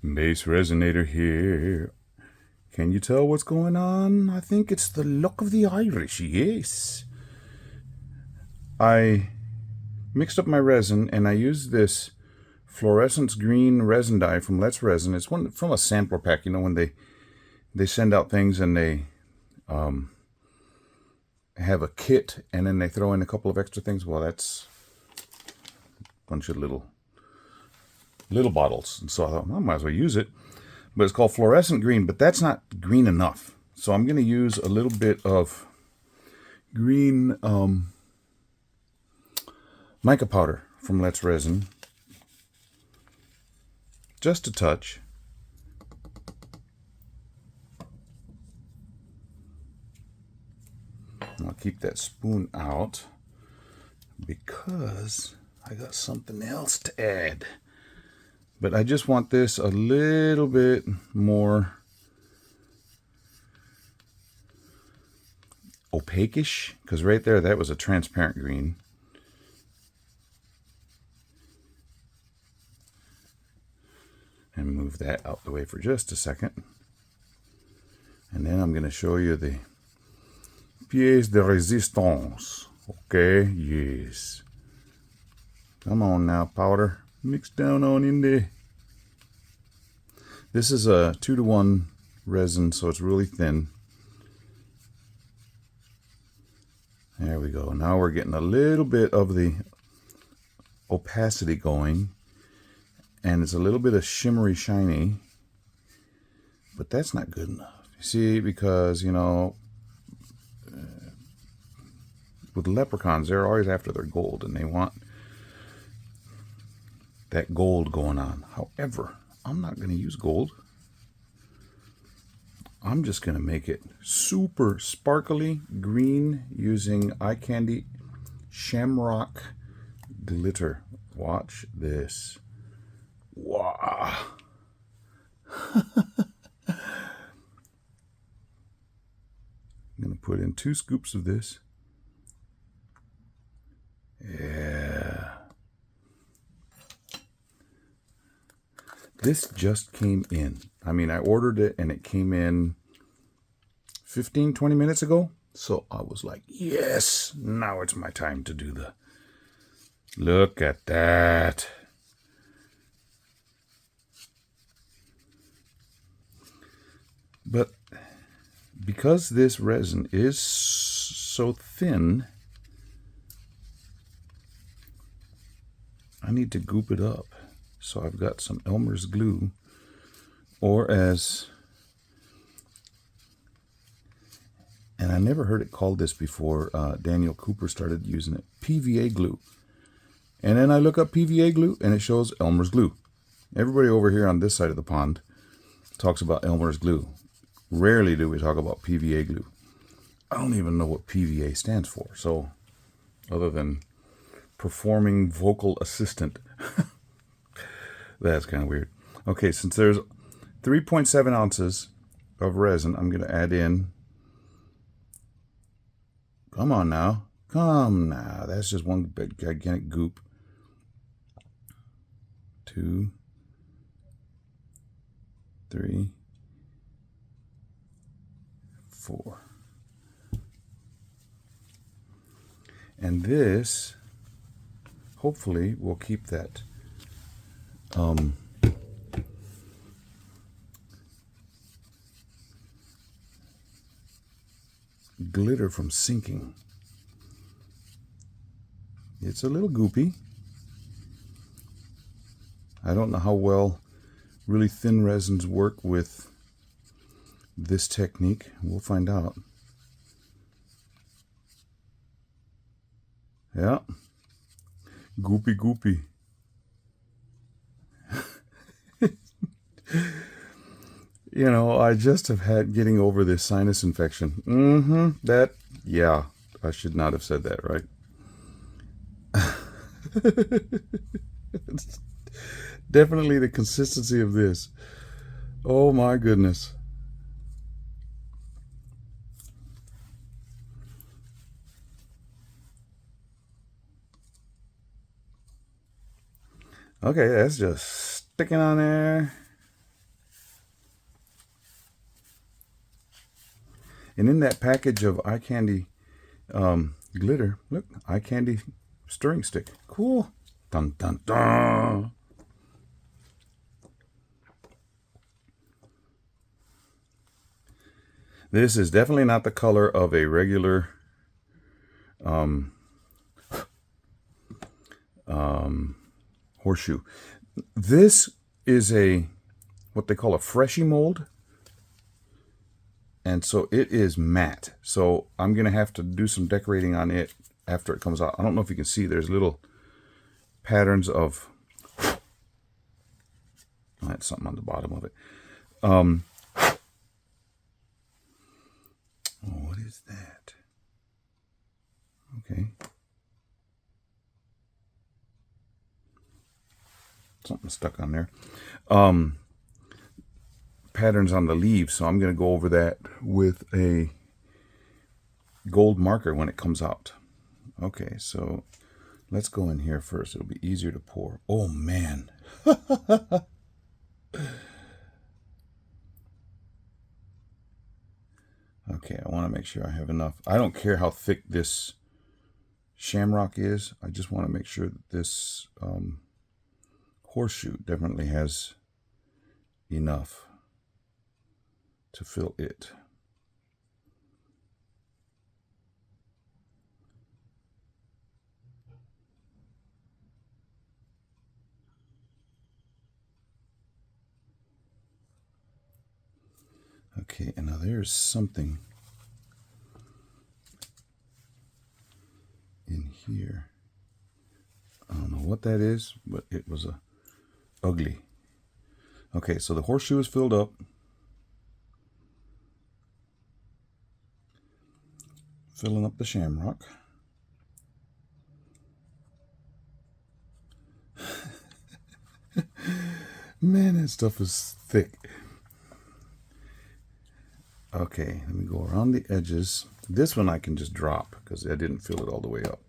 BassResinator here. Can you tell what's going on? I think it's the luck of the Irish, yes. I mixed up my resin and I used this fluorescence green resin dye from Let's Resin. It's one from a sampler pack, you know, when they send out things and they have a kit and then they throw in a couple of extra things. Well, that's a bunch of little bottles. And so I thought, well, I might as well use it. But it's called fluorescent green, but that's not green enough. So I'm going to use a little bit of green mica powder from Let's Resin. Just a touch. I'll keep that spoon out because I got something else to add. But I just want this a little bit more opaque-ish, because right there, that was a transparent green. And move that out the way for just a second. And then I'm going to show you the pièce de résistance. Okay, yes. Come on now, powder. Mix down on in there. This is a 2-to-1 resin, so it's really thin. There we go. Now we're getting a little bit of the opacity going. And it's a little bit of shimmery shiny. But that's not good enough. You see, because, you know, with leprechauns, they're always after their gold, and they want that gold going on. However, I'm not going to use gold. I'm just going to make it super sparkly green using eye candy shamrock glitter. Watch this. Wow. I'm going to put in 2 scoops of this. Yeah. This just came in. I mean, I ordered it and it came in 15-20 minutes ago. So I was like, yes, now it's my time to do the... Look at that. But because this resin is so thin, I need to goop it up. So I've got some Elmer's glue, or as, and I never heard it called this before, Daniel Cooper started using it, PVA glue. And then I look up PVA glue and it shows Elmer's glue. Everybody over here on this side of the pond talks about Elmer's glue. Rarely do we talk about PVA glue. I don't even know what PVA stands for. So other than performing vocal assistant. That's kind of weird. Okay, since there's 3.7 ounces of resin, I'm going to add in, come on now, come now, that's just one big gigantic goop. 2, 3, 4. And this, hopefully, will keep that glitter from sinking. It's a little goopy. I don't know how well really thin resins work with this technique. We'll find out. Yeah. Goopy goopy. You know, I just have had getting over this sinus infection. Yeah, I should not have said that, right? It's definitely the consistency of this. Oh my goodness. Okay, that's just sticking on there. And in that package of eye candy glitter, look, eye candy stirring stick. Cool. Dun dun dun. This is definitely not the color of a regular horseshoe. This is what they call a freshie mold. And so it is matte. So I'm going to have to do some decorating on it after it comes out. I don't know if you can see, there's little patterns of, I had something on the bottom of it. Oh, what is that? Okay. Something stuck on there. Patterns on the leaves, so I'm going to go over that with a gold marker when it comes out. Okay, so let's go in here first. It'll be easier to pour. Oh man. Okay, I want to make sure I have enough. I don't care how thick this shamrock is. I just want to make sure that this horseshoe definitely has enough to fill it. Okay, and now there's something in here. I don't know what that is, but it was ugly. Okay, so the horseshoe is filled up. Filling up the shamrock. Man, that stuff is thick. Okay, let me go around the edges. This one I can just drop because I didn't fill it all the way up.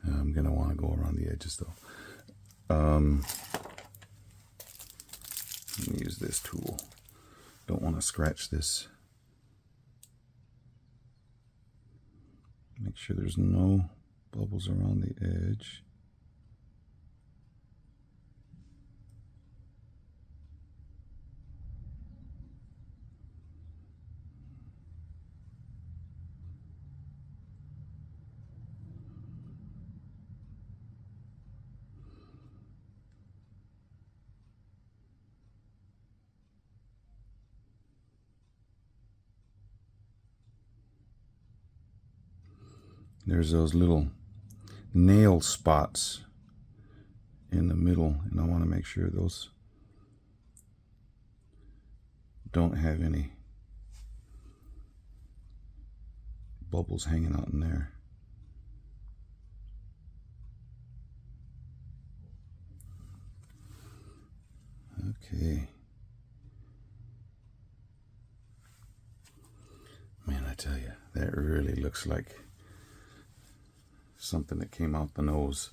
I'm going to want to go around the edges though. Let me use this tool. Don't want to scratch this. Make sure there's no bubbles around the edge. There's those little nail spots in the middle, and I want to make sure those don't have any bubbles hanging out in there. Okay. Man, I tell you, that really looks like something that came out the nose.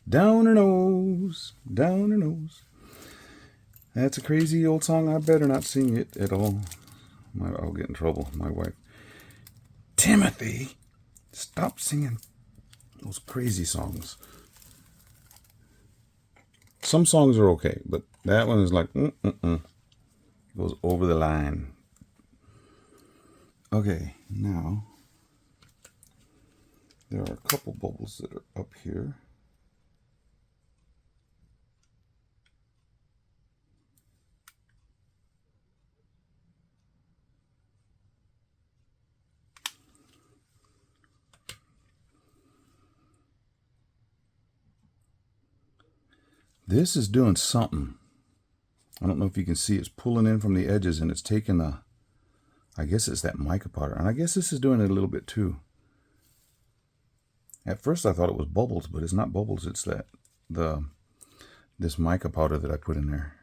Down her nose, down her nose. That's a crazy old song. I better not sing it at all. I'll get in trouble. My wife. Timothy, stop singing those crazy songs. Some songs are okay, but that one is like, goes over the line. Okay, now there are a couple bubbles that are up here. This is doing something. I don't know if you can see, it's pulling in from the edges and it's taking I guess it's that mica powder. And I guess this is doing it a little bit too. At first I thought it was bubbles, but it's not bubbles. It's this mica powder that I put in there.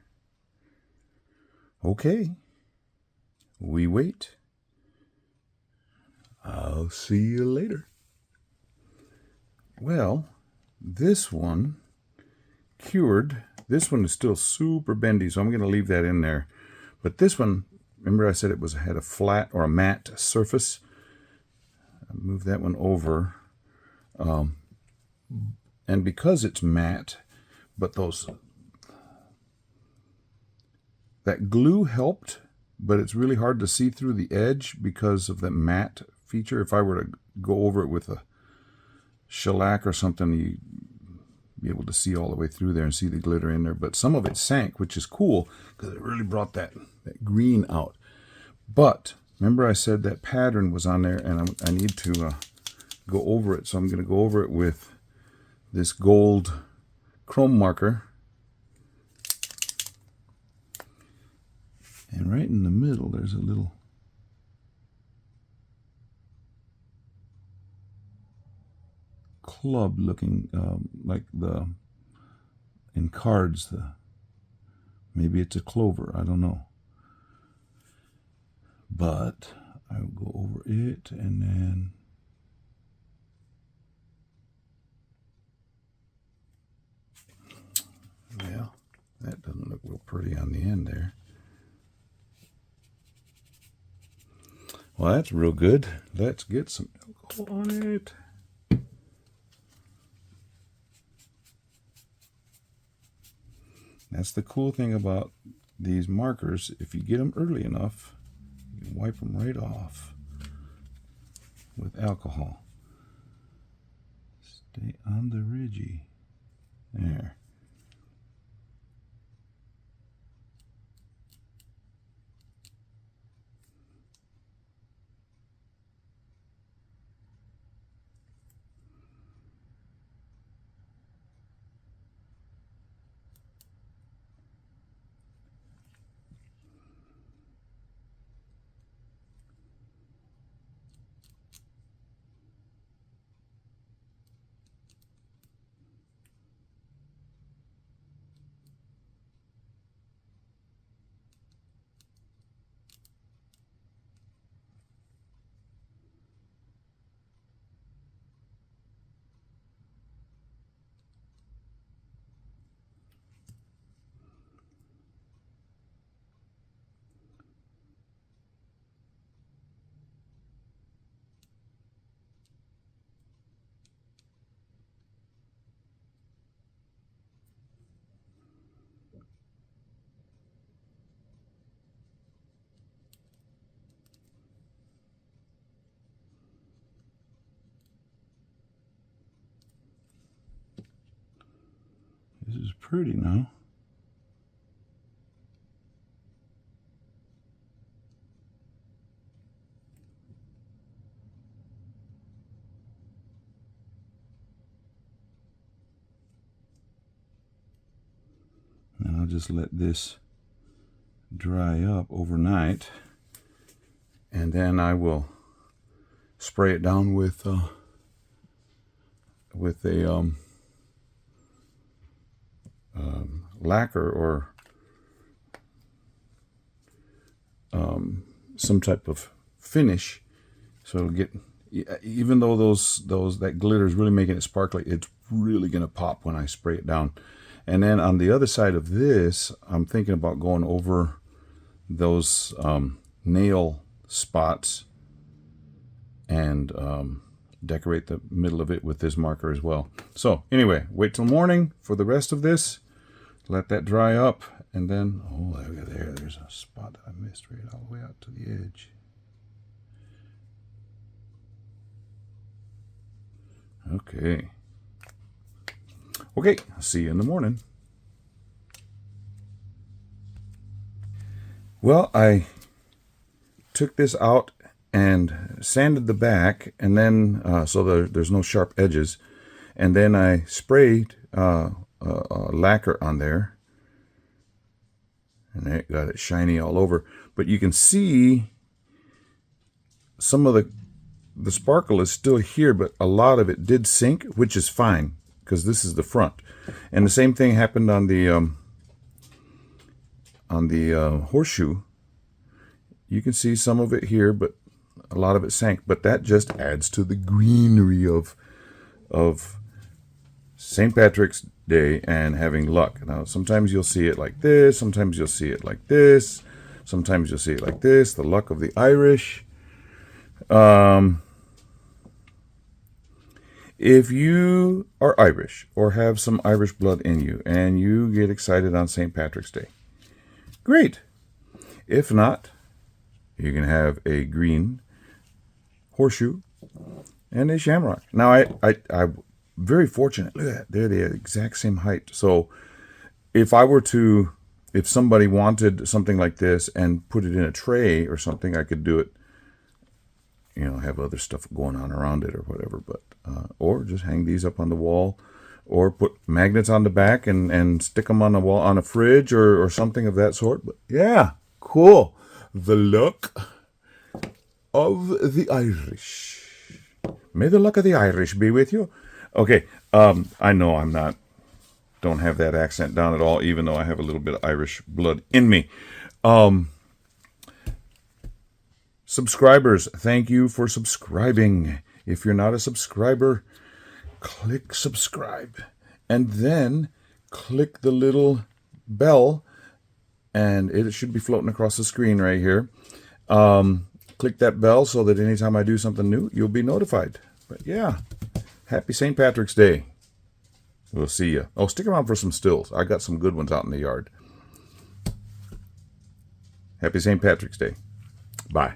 Okay. We wait. I'll see you later. Well, this one cured. This one is still super bendy, so I'm going to leave that in there. But this one, remember I said it had a flat or a matte surface? I'll move that one over. And because it's matte, but that glue helped, but it's really hard to see through the edge because of the matte feature. If I were to go over it with a shellac or something, you'd be able to see all the way through there and see the glitter in there. But some of it sank, which is cool because it really brought that green out. But remember I said that pattern was on there, and I need to go over it. So I'm going to go over it with this gold chrome marker. And right in the middle, there's a little club looking, like in cards, maybe it's a clover, I don't know. But I'll go over it, and then well, that doesn't look real pretty on the end there. Well, that's real good. Let's get some alcohol on it. That's the cool thing about these markers. If you get them early enough, you can wipe them right off with alcohol. Stay on the ridgy. There. This is pretty now. And I'll just let this dry up overnight, and then I will spray it down with a lacquer or some type of finish, so it'll get, even though that glitter is really making it sparkly, it's really gonna pop when I spray it down. And then on the other side of this, I'm thinking about going over those nail spots and decorate the middle of it with this marker as well. So anyway, wait till morning for the rest of this. Let that dry up, and then, oh, there's a spot that I missed right all the way out to the edge. Okay. Okay, see you in the morning. Well, I took this out and sanded the back, and then so there's no sharp edges, and then I sprayed lacquer on there, and it got it shiny all over. But you can see some of the sparkle is still here, but a lot of it did sink, which is fine because this is the front. And the same thing happened on the horseshoe. You can see some of it here, but a lot of it sank. But that just adds to the greenery of St. Patrick's Day and having luck. Now, sometimes you'll see it like this. Sometimes you'll see it like this. Sometimes you'll see it like this. The luck of the Irish. If you are Irish or have some Irish blood in you and you get excited on St. Patrick's Day, great. If not, you can have a green horseshoe and a shamrock. Now, I'm very fortunate. Look at that. They're the exact same height. So if somebody wanted something like this and put it in a tray or something, I could do it, have other stuff going on around it or whatever, but or just hang these up on the wall, or put magnets on the back and stick them on the wall on a fridge or something of that sort. But yeah, cool. The luck of the Irish. May the luck of the Irish be with you. Okay, I know don't have that accent down at all, even though I have a little bit of Irish blood in me. Subscribers, thank you for subscribing. If you're not a subscriber, click subscribe. And then click the little bell, and it should be floating across the screen right here. Click that bell so that anytime I do something new, you'll be notified. But yeah, happy St. Patrick's Day. We'll see you. Oh, stick around for some stills. I got some good ones out in the yard. Happy St. Patrick's Day. Bye.